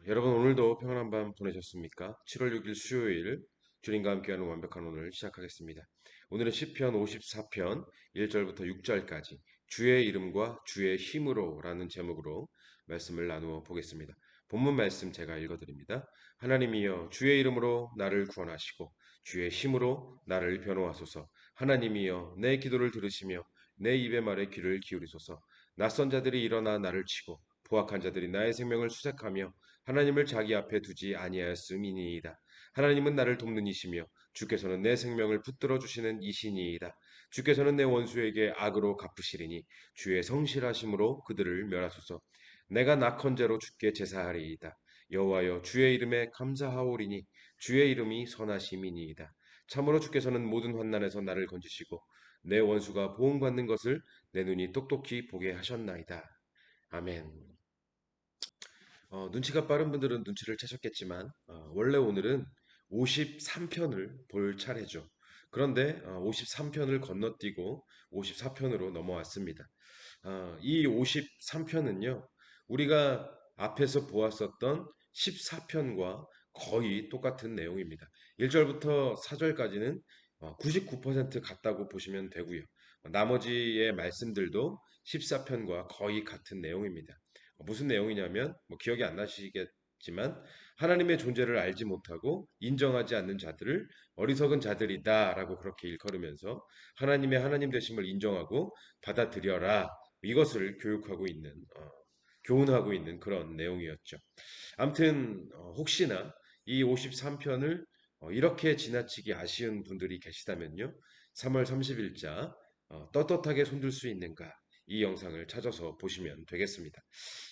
여러분 오늘도 평안한 밤 보내셨습니까? 7월 6일 수요일 주님과 함께하는 완벽한 오늘 시작하겠습니다. 오늘은 시편 54편 1절부터 6절까지 주의 이름과 주의 힘으로 라는 제목으로 말씀을 나누어 보겠습니다. 본문 말씀 제가 읽어드립니다. 하나님이여 주의 이름으로 나를 구원하시고 주의 힘으로 나를 변호하소서. 하나님이여 내 기도를 들으시며 내 입의 말에 귀를 기울이소서. 낯선 자들이 일어나 나를 치고 포악한 자들이 나의 생명을 수색하며 하나님을 자기 앞에 두지 아니하였음이니이다. 하나님은 나를 돕는 이시며 주께서는 내 생명을 붙들어 주시는 이시니이다. 주께서는 내 원수에게 악으로 갚으시리니 주의 성실하심으로 그들을 멸하소서. 내가 낙헌제로 주께 제사하리이다. 여호와여 주의 이름에 감사하오리니 주의 이름이 선하심이니이다. 참으로 주께서는 모든 환난에서 나를 건지시고 내 원수가 보응받는 것을 내 눈이 똑똑히 보게 하셨나이다. 아멘. 눈치가 빠른 분들은 눈치를 채셨겠지만 원래 오늘은 53편을 볼 차례죠. 그런데 53편을 건너뛰고 54편으로 넘어왔습니다. 이 53편은요. 우리가 앞에서 보았었던 14편과 거의 똑같은 내용입니다. 1절부터 4절까지는 99% 같다고 보시면 되고요. 나머지의 말씀들도 14편과 거의 같은 내용입니다. 무슨 내용이냐면 기억이 안 나시겠지만 하나님의 존재를 알지 못하고 인정하지 않는 자들을 어리석은 자들이다라고 그렇게 일컬으면서 하나님의 하나님 되심을 인정하고 받아들여라 이것을 교육하고 있는 교훈하고 있는 그런 내용이었죠. 아무튼 혹시나 이 53편을 이렇게 지나치기 아쉬운 분들이 계시다면요. 3월 30일자 떳떳하게 손들 수 있는가 이 영상을 찾아서 보시면 되겠습니다.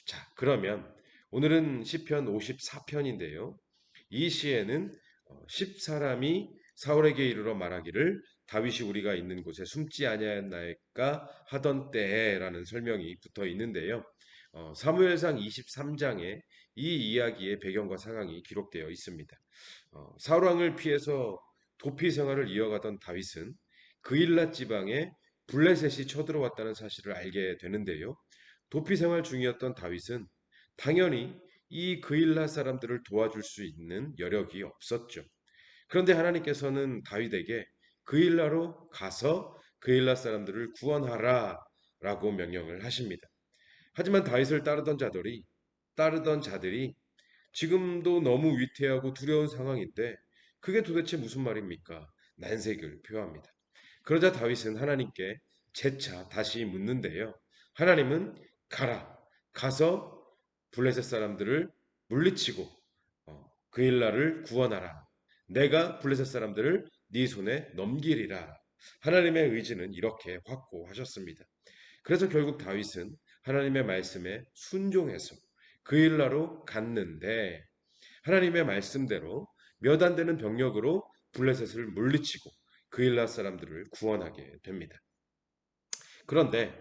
자, 그러면 오늘은 시편 54편인데요. 이 시에는 10사람이 사울에게 이르러 말하기를 다윗이 우리가 있는 곳에 숨지 아니하였나이까 하던 때에라는 설명이 붙어 있는데요. 사무엘상 23장에 이 이야기의 배경과 상황이 기록되어 있습니다. 사울 왕을 피해서 도피 생활을 이어가던 다윗은 그일랏 지방에 블레셋이 쳐들어왔다는 사실을 알게 되는데요. 도피 생활 중이었던 다윗은 당연히 이 그일랏 사람들을 도와줄 수 있는 여력이 없었죠. 그런데 하나님께서는 다윗에게 그일라로 가서 그일라 사람들을 구원하라 라고 명령을 하십니다. 하지만 다윗을 따르던 자들이 지금도 너무 위태하고 두려운 상황인데 그게 도대체 무슨 말입니까? 난색을 표합니다. 그러자 다윗은 하나님께 재차 다시 묻는데요. 하나님은 가서 블레셋 사람들을 물리치고 그일라를 구원하라. 내가 블레셋 사람들을 네 손에 넘기리라. 하나님의 의지는 이렇게 확고하셨습니다. 그래서 결국 다윗은 하나님의 말씀에 순종해서 그일라로 갔는데 하나님의 말씀대로 몇 안 되는 병력으로 블레셋을 물리치고 그일라 사람들을 구원하게 됩니다. 그런데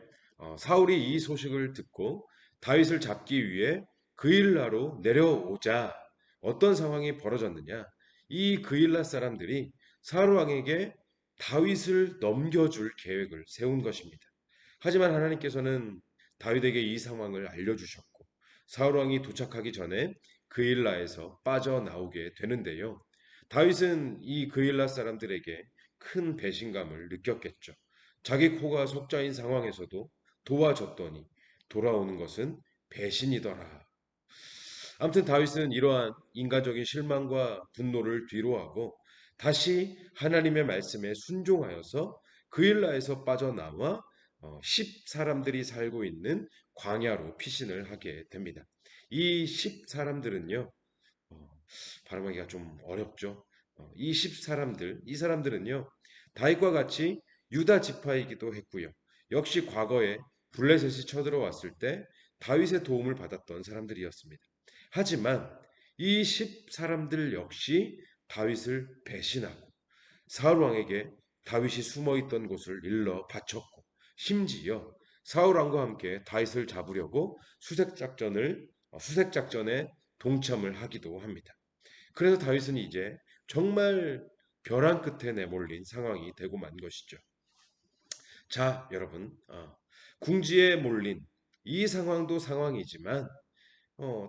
사울이 이 소식을 듣고 다윗을 잡기 위해 그일라로 내려오자 어떤 상황이 벌어졌느냐? 이 그일라 사람들이 사울 왕에게 다윗을 넘겨줄 계획을 세운 것입니다. 하지만 하나님께서는 다윗에게 이 상황을 알려주셨고 사울 왕이 도착하기 전에 그일라에서 빠져나오게 되는데요. 다윗은 이 그일라 사람들에게 큰 배신감을 느꼈겠죠. 자기 코가 속자인 상황에서도 도와줬더니 돌아오는 것은 배신이더라. 아무튼 다윗은 이러한 인간적인 실망과 분노를 뒤로하고 다시 하나님의 말씀에 순종하여서 그일라에서 빠져나와 10사람들이 살고 있는 광야로 피신을 하게 됩니다. 이 10사람들은요. 발음하기가 좀 어렵죠. 이 10사람들, 이 사람들은요. 다윗과 같이 유다 지파이기도 했고요. 역시 과거에 블레셋이 쳐들어왔을 때 다윗의 도움을 받았던 사람들이었습니다. 하지만 이 10사람들 역시 다윗을 배신하고 사울 왕에게 다윗이 숨어 있던 곳을 일러 바쳤고 심지어 사울 왕과 함께 다윗을 잡으려고 수색 작전에 동참을 하기도 합니다. 그래서 다윗은 이제 정말 벼랑 끝에 내몰린 상황이 되고 만 것이죠. 자, 여러분, 궁지에 몰린 이 상황도 상황이지만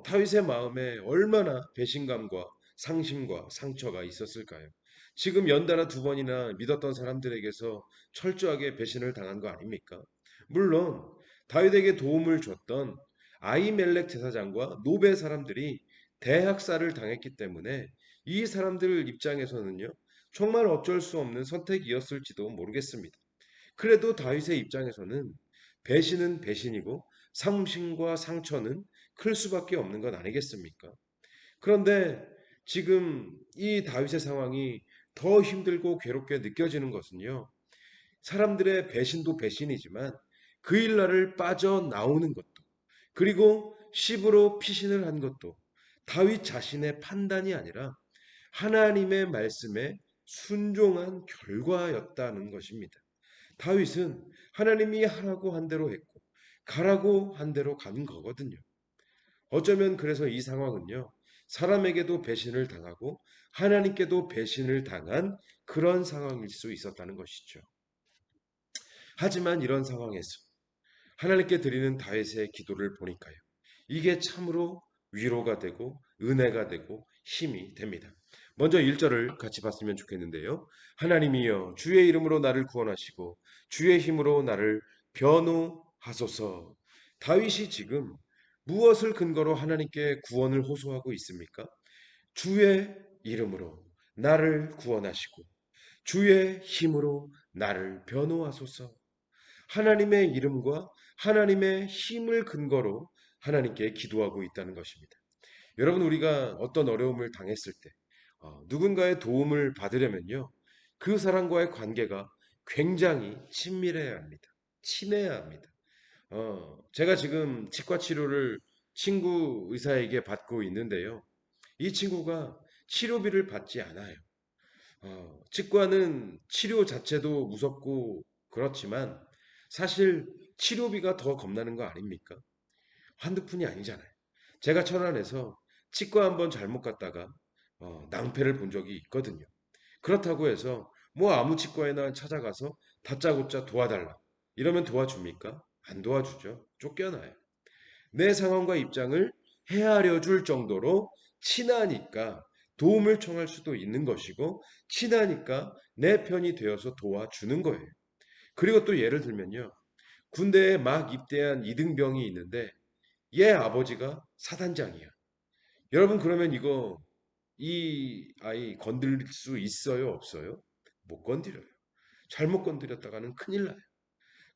다윗의 마음에 얼마나 배신감과 상심과 상처가 있었을까요? 지금 연달아 두 번이나 믿었던 사람들에게서 철저하게 배신을 당한 거 아닙니까? 물론 다윗에게 도움을 줬던 아히멜렉 제사장과 노베 사람들이 대학살을 당했기 때문에 이 사람들 입장에서는요, 정말 어쩔 수 없는 선택이었을지도 모르겠습니다. 그래도 다윗의 입장에서는 배신은 배신이고 상심과 상처는 클 수밖에 없는 건 아니겠습니까? 그런데 지금 이 다윗의 상황이 더 힘들고 괴롭게 느껴지는 것은요. 사람들의 배신도 배신이지만 그 일날을 빠져나오는 것도 그리고 씹으로 피신을 한 것도 다윗 자신의 판단이 아니라 하나님의 말씀에 순종한 결과였다는 것입니다. 다윗은 하나님이 하라고 한 대로 했고 가라고 한 대로 간 거거든요. 어쩌면 그래서 이 상황은요. 사람에게도 배신을 당하고 하나님께도 배신을 당한 그런 상황일 수 있었다는 것이죠. 하지만 이런 상황에서 하나님께 드리는 다윗의 기도를 보니까요. 이게 참으로 위로가 되고 은혜가 되고 힘이 됩니다. 먼저 1절을 같이 봤으면 좋겠는데요. 하나님이여 주의 이름으로 나를 구원하시고 주의 힘으로 나를 변호하소서. 다윗이 지금 무엇을 근거로 하나님께 구원을 호소하고 있습니까? 주의 이름으로 나를 구원하시고 주의 힘으로 나를 변호하소서. 하나님의 이름과 하나님의 힘을 근거로 하나님께 기도하고 있다는 것입니다. 여러분, 우리가 어떤 어려움을 당했을 때, 누군가의 도움을 받으려면요, 그 사람과의 관계가 굉장히 친밀해야 합니다. 친해야 합니다. 제가 지금 치과 치료를 친구 의사에게 받고 있는데요. 이 친구가 치료비를 받지 않아요. 치과는 치료 자체도 무섭고 그렇지만 사실 치료비가 더 겁나는 거 아닙니까? 한두 푼이 아니잖아요. 제가 천안에서 치과 한번 잘못 갔다가 낭패를 본 적이 있거든요. 그렇다고 해서 뭐 아무 치과에나 찾아가서 다짜고짜 도와달라. 이러면 도와줍니까? 안 도와주죠. 쫓겨나요. 내 상황과 입장을 헤아려 줄 정도로 친하니까 도움을 청할 수도 있는 것이고 친하니까 내 편이 되어서 도와주는 거예요. 그리고 또 예를 들면요. 군대에 막 입대한 이등병이 있는데 얘 아버지가 사단장이야. 여러분 그러면 이거 이 아이 건드릴 수 있어요, 없어요? 못 건드려요. 잘못 건드렸다가는 큰일 나요.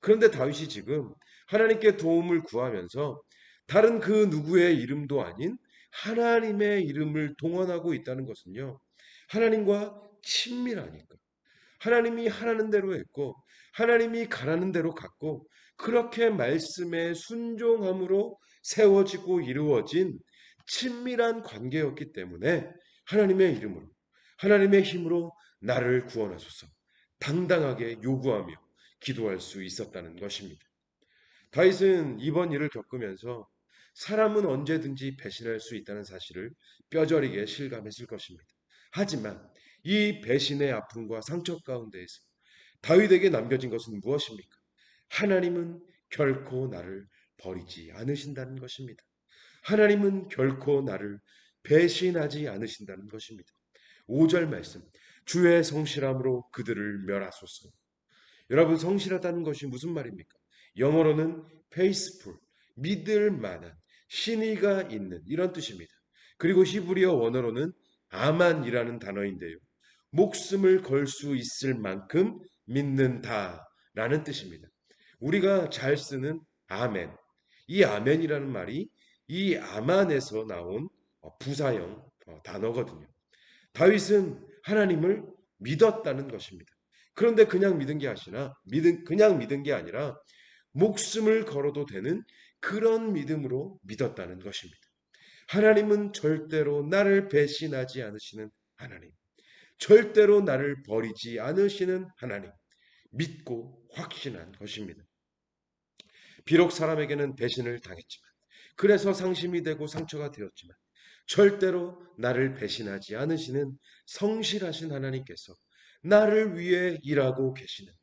그런데 다윗이 지금 하나님께 도움을 구하면서 다른 그 누구의 이름도 아닌 하나님의 이름을 동원하고 있다는 것은요. 하나님과 친밀하니까. 하나님이 하라는 대로 했고 하나님이 가라는 대로 갔고 그렇게 말씀에 순종함으로 세워지고 이루어진 친밀한 관계였기 때문에 하나님의 이름으로 하나님의 힘으로 나를 구원하소서 당당하게 요구하며 기도할 수 있었다는 것입니다. 다윗은 이번 일을 겪으면서 사람은 언제든지 배신할 수 있다는 사실을 뼈저리게 실감했을 것입니다. 하지만 이 배신의 아픔과 상처 가운데에서 다윗에게 남겨진 것은 무엇입니까? 하나님은 결코 나를 버리지 않으신다는 것입니다. 하나님은 결코 나를 배신하지 않으신다는 것입니다. 5절 말씀. 주의 성실함으로 그들을 멸하소서. 여러분, 성실하다는 것이 무슨 말입니까? 영어로는 faithful, 믿을 만한, 신의가 있는 이런 뜻입니다. 그리고 히브리어 원어로는 아만이라는 단어인데요. 목숨을 걸 수 있을 만큼 믿는다라는 뜻입니다. 우리가 잘 쓰는 아멘. 이 아멘이라는 말이 이 아만에서 나온 부사형 단어거든요. 다윗은 하나님을 믿었다는 것입니다. 그런데 그냥 믿은 게 아니라 그냥 믿은 게 아니라 목숨을 걸어도 되는 그런 믿음으로 믿었다는 것입니다. 하나님은 절대로 나를 배신하지 않으시는 하나님. 절대로 나를 버리지 않으시는 하나님. 믿고 확신한 것입니다. 비록 사람에게는 배신을 당했지만, 그래서 상심이 되고 상처가 되었지만, 절대로 나를 배신하지 않으시는 성실하신 하나님께서 나를 위해 일하고 계시는데,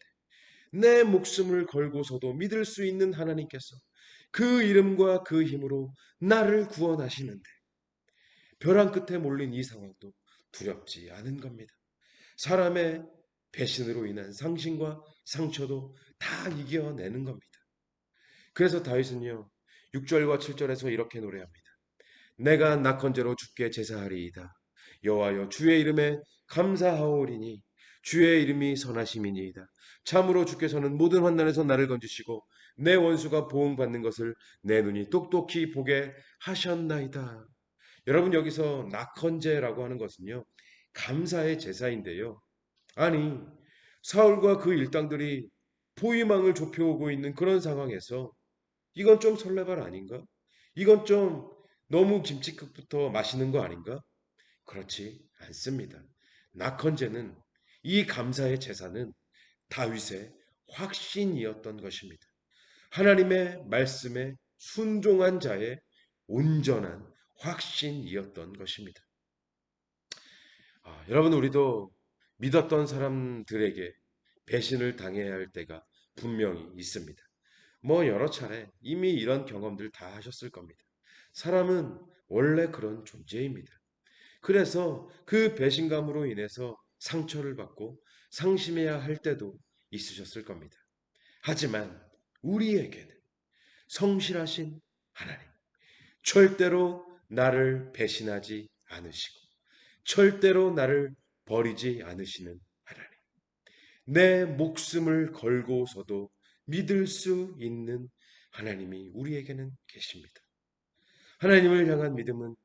내 목숨을 걸고서도 믿을 수 있는 하나님께서 그 이름과 그 힘으로 나를 구원하시는데 벼랑 끝에 몰린 이 상황도 두렵지 않은 겁니다. 사람의 배신으로 인한 상심과 상처도 다 이겨내는 겁니다. 그래서 다윗은요, 6절과 7절에서 이렇게 노래합니다. 내가 낙헌제로 주께 제사하리이다. 여호와여 주의 이름에 감사하오리니 주의 이름이 선하심이니이다. 참으로 주께서는 모든 환난에서 나를 건지시고 내 원수가 보응받는 것을 내 눈이 똑똑히 보게 하셨나이다. 여러분 여기서 낙헌제라고 하는 것은요. 감사의 제사인데요. 아니 사울과 그 일당들이 포위망을 좁혀오고 있는 그런 상황에서 이건 좀 설레발 아닌가? 이건 좀 너무 김치국부터 마시는 거 아닌가? 그렇지 않습니다. 낙헌제는 이 감사의 제사는 다윗의 확신이었던 것입니다. 하나님의 말씀에 순종한 자의 온전한 확신이었던 것입니다. 여러분 우리도 믿었던 사람들에게 배신을 당해야 할 때가 분명히 있습니다. 뭐 여러 차례 이미 이런 경험들 다 하셨을 겁니다. 사람은 원래 그런 존재입니다. 그래서 그 배신감으로 인해서 상처를 받고 상심해야 할 때도 있으셨을 겁니다. 하지만 우리에게는 성실하신 하나님, 절대로 나를 배신하지 않으시고 절대로 나를 버리지 않으시는 하나님. 내 목숨을 걸고서도 믿을 수 있는 하나님이 우리에게는 계십니다. 하나님을 향한 믿음은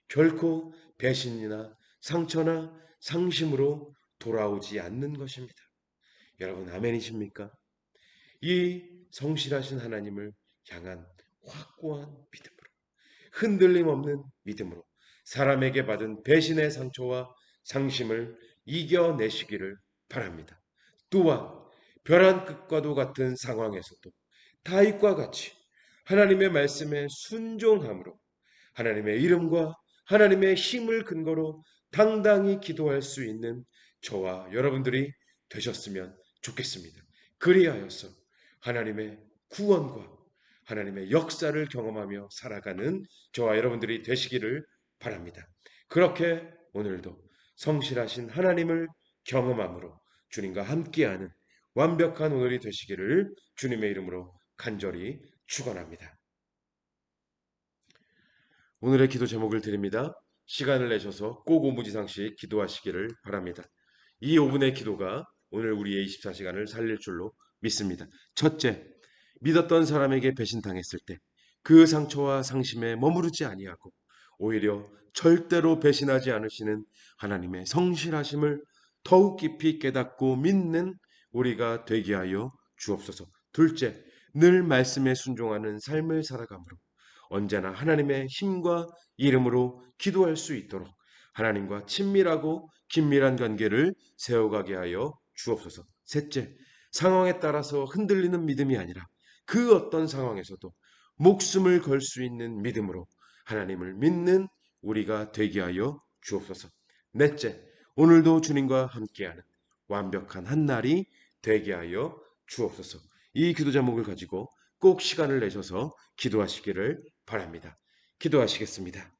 결코 배신이나 상처나 상심으로 돌아오지 않는 것입니다. 여러분, 아멘이십니까? 이 성실하신 하나님을 향한 확고한 믿음으로, 흔들림 없는 믿음으로 사람에게 받은 배신의 상처와 상심을 이겨내시기를 바랍니다. 또한 벼랑 끝과도 같은 상황에서도 다윗과 같이 하나님의 말씀에 순종함으로 하나님의 이름과 하나님의 힘을 근거로 당당히 기도할 수 있는 저와 여러분들이 되셨으면 좋겠습니다. 그리하여서 하나님의 구원과 하나님의 역사를 경험하며 살아가는 저와 여러분들이 되시기를 바랍니다. 그렇게 오늘도 성실하신 하나님을 경험함으로 주님과 함께하는 완벽한 오늘이 되시기를 주님의 이름으로 간절히 축원합니다. 오늘의 기도 제목을 드립니다. 시간을 내셔서 꼭 5분 이상씩 기도하시기를 바랍니다. 이 5분의 기도가 오늘 우리의 24시간을 살릴 줄로 믿습니다. 첫째, 믿었던 사람에게 배신당했을 때 그 상처와 상심에 머무르지 아니하고 오히려 절대로 배신하지 않으시는 하나님의 성실하심을 더욱 깊이 깨닫고 믿는 우리가 되게 하여 주옵소서. 둘째, 늘 말씀에 순종하는 삶을 살아감으로 언제나 하나님의 힘과 이름으로 기도할 수 있도록 하나님과 친밀하고 긴밀한 관계를 세워가게 하여 주옵소서. 셋째, 상황에 따라서 흔들리는 믿음이 아니라 그 어떤 상황에서도 목숨을 걸 수 있는 믿음으로 하나님을 믿는 우리가 되게 하여 주옵소서. 넷째, 오늘도 주님과 함께하는 완벽한 한 날이 되게 하여 주옵소서. 이 기도 제목을 가지고 꼭 시간을 내셔서 기도하시기를 바랍니다. 기도하시겠습니다.